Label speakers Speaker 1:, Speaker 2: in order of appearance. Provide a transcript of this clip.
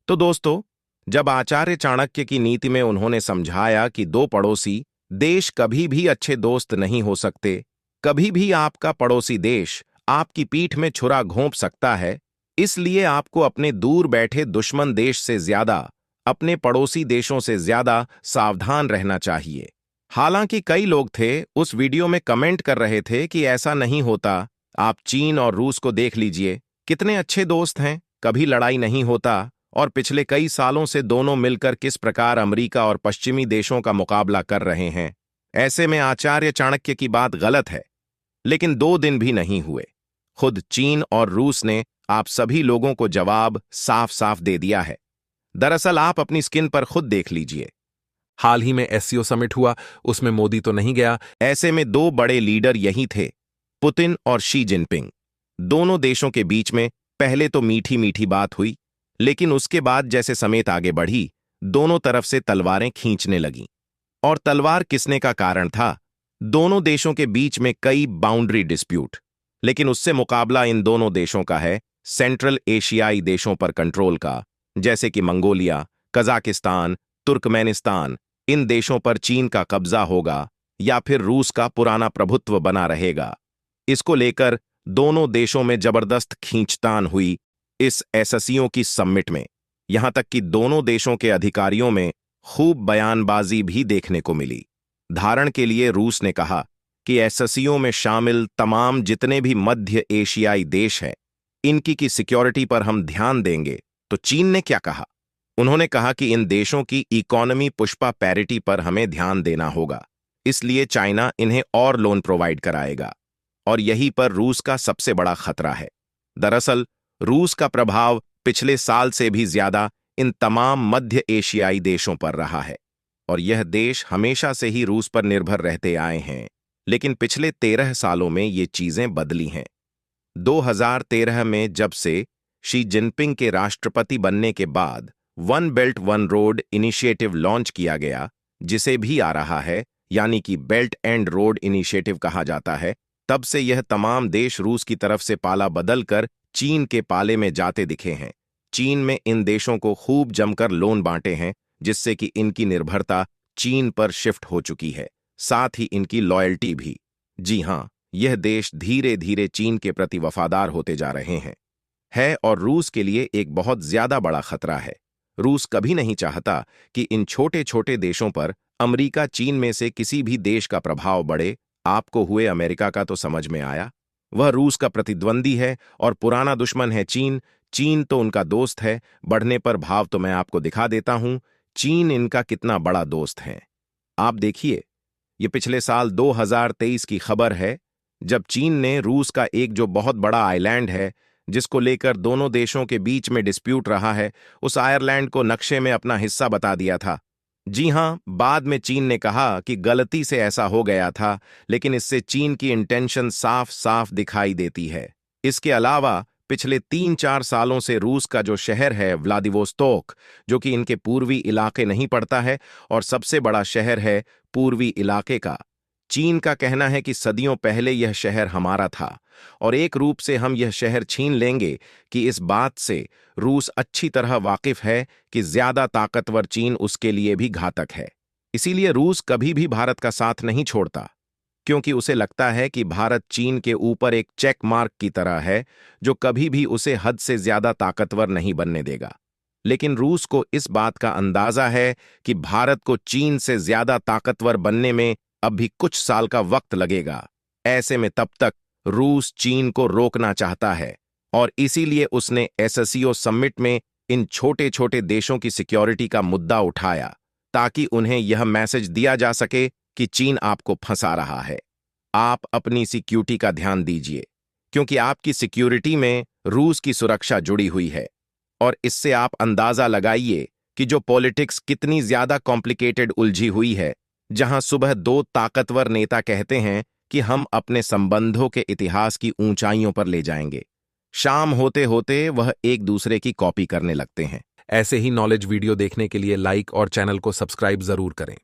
Speaker 1: तो दोस्तों, जब आचार्य चाणक्य की नीति में उन्होंने समझाया कि दो पड़ोसी देश कभी भी अच्छे दोस्त नहीं हो सकते, कभी भी आपका पड़ोसी देश आपकी पीठ में छुरा घोंप सकता है, इसलिए आपको अपने दूर बैठे दुश्मन देश से ज्यादा, अपने पड़ोसी देशों से ज्यादा सावधान रहना चाहिए। हालांकि कई लोग थे उस वीडियो में कमेंट कर रहे थे कि ऐसा नहीं होता, आप चीन और रूस को देख लीजिए, कितने अच्छे दोस्त हैं, कभी लड़ाई नहीं होता, और पिछले कई सालों से दोनों मिलकर किस प्रकार अमेरिका और पश्चिमी देशों का मुकाबला कर रहे हैं। ऐसे में आचार्य चाणक्य की बात गलत है। लेकिन 2 दिन भी नहीं हुए, खुद चीन और रूस ने आप सभी लोगों को जवाब साफ साफ दे दिया है। दरअसल आप अपनी स्किन पर खुद देख लीजिए।
Speaker 2: हाल ही में एससीओ समिट हुआ, उसमें मोदी तो नहीं गया।
Speaker 1: ऐसे में 2 बड़े लीडर यही थे, पुतिन और शी जिनपिंग। दोनों देशों के बीच में पहले तो मीठी मीठी बात हुई, लेकिन उसके बाद जैसे समेत आगे बढ़ी, दोनों तरफ से तलवारें खींचने लगीं। और तलवार किसने का कारण था? दोनों देशों के बीच में कई बाउंड्री डिस्प्यूट। लेकिन उससे मुकाबला इन दोनों देशों का है सेंट्रल एशियाई देशों पर कंट्रोल का, जैसे कि मंगोलिया, कजाकिस्तान, तुर्कमेनिस्तान। इन देशों पर चीन का कब्जा होगा या फिर रूस का पुराना प्रभुत्व बना रहेगा। इसको लेकर दोनों देशों में जबरदस्त खींचतान हुई इस एससीओ की समिट में। यहां तक कि दोनों देशों के अधिकारियों में खूब बयानबाजी भी देखने को मिली। धारण के लिए रूस ने कहा कि एससीओ में शामिल तमाम जितने भी मध्य एशियाई देश हैं, इनकी की सिक्योरिटी पर हम ध्यान देंगे। तो चीन ने क्या कहा? उन्होंने कहा कि इन देशों की इकोनॉमी पुष्पा पैरिटी पर हमें ध्यान देना होगा, इसलिए चाइना इन्हें और लोन प्रोवाइड कराएगा। और यहीं पर रूस का सबसे बड़ा खतरा है। दरअसल रूस का प्रभाव पिछले साल से भी ज्यादा इन तमाम मध्य एशियाई देशों पर रहा है, और यह देश हमेशा से ही रूस पर निर्भर रहते आए हैं। लेकिन पिछले 13 सालों में ये चीजें बदली हैं। 2013 में जब से शी जिनपिंग के राष्ट्रपति बनने के बाद one belt one road initiative launch किया गया, जिसे भी आ रहा है, यानी कि बेल्ट एंड रोड इनिशिएटिव कहा जाता है, तब से यह तमाम देश रूस की तरफ से पाला बदलकर चीन के पाले में जाते दिखे हैं। चीन में इन देशों को खूब जमकर लोन बांटे हैं, जिससे कि इनकी निर्भरता चीन पर शिफ्ट हो चुकी है, साथ ही इनकी लॉयल्टी भी। जी हां, यह देश धीरे धीरे चीन के प्रति वफादार होते जा रहे हैं। और रूस के लिए एक बहुत ज्यादा बड़ा खतरा है। रूस कभी नहीं चाहता कि इन छोटे छोटे देशों पर अमेरिका चीन में से किसी भी देश का प्रभाव बढ़े। आपको हुए अमेरिका का तो समझ में आया, वह रूस का प्रतिद्वंदी है और पुराना दुश्मन है चीन। चीन तो उनका दोस्त है। बढ़ने पर भाव तो मैं आपको दिखा देता हूं, चीन इनका कितना बड़ा दोस्त है। आप देखिए, ये पिछले साल 2023 की खबर है, जब चीन ने रूस का एक जो बहुत बड़ा आइलैंड है, जिसको लेकर दोनों देशों के बीच में डिस्प्यूट रहा है, उस आयरलैंड को नक्शे में अपना हिस्सा बता दिया था। जी हां, बाद में चीन ने कहा कि गलती से ऐसा हो गया था, लेकिन इससे चीन की इंटेंशन साफ साफ दिखाई देती है। इसके अलावा पिछले 3-4 सालों से रूस का जो शहर है व्लादिवोस्तोक, जो कि इनके पूर्वी इलाके नहीं पड़ता है और सबसे बड़ा शहर है पूर्वी इलाके का, चीन का कहना है कि सदियों पहले यह शहर हमारा था और एक रूप से हम यह शहर छीन लेंगे। कि इस बात से रूस अच्छी तरह वाकिफ है कि ज्यादा ताकतवर चीन उसके लिए भी घातक है। इसीलिए रूस कभी भी भारत का साथ नहीं छोड़ता, क्योंकि उसे लगता है कि भारत चीन के ऊपर एक चेक मार्क की तरह है, जो कभी भी उसे हद से ज्यादा ताकतवर नहीं बनने देगा। लेकिन रूस को इस बात का अंदाजा है कि भारत को चीन से ज्यादा ताकतवर बनने में अब भी कुछ साल का वक्त लगेगा। ऐसे में तब तक रूस चीन को रोकना चाहता है, और इसीलिए उसने एससीओ समिट में इन छोटे छोटे देशों की सिक्योरिटी का मुद्दा उठाया, ताकि उन्हें यह मैसेज दिया जा सके कि चीन आपको फंसा रहा है। आप अपनी सिक्योरिटी का ध्यान दीजिए, क्योंकि आपकी सिक्योरिटी में रूस की सुरक्षा जुड़ी हुई है। और इससे आप अंदाजा लगाइए कि जो पॉलिटिक्स कितनी ज्यादा कॉम्प्लिकेटेड उलझी हुई है, जहां सुबह 2 ताकतवर नेता कहते हैं कि हम अपने संबंधों के इतिहास की ऊंचाइयों पर ले जाएंगे, शाम होते होते वह एक दूसरे की कॉपी करने लगते हैं।
Speaker 2: ऐसे ही नॉलेज वीडियो देखने के लिए लाइक और चैनल को सब्सक्राइब जरूर करें।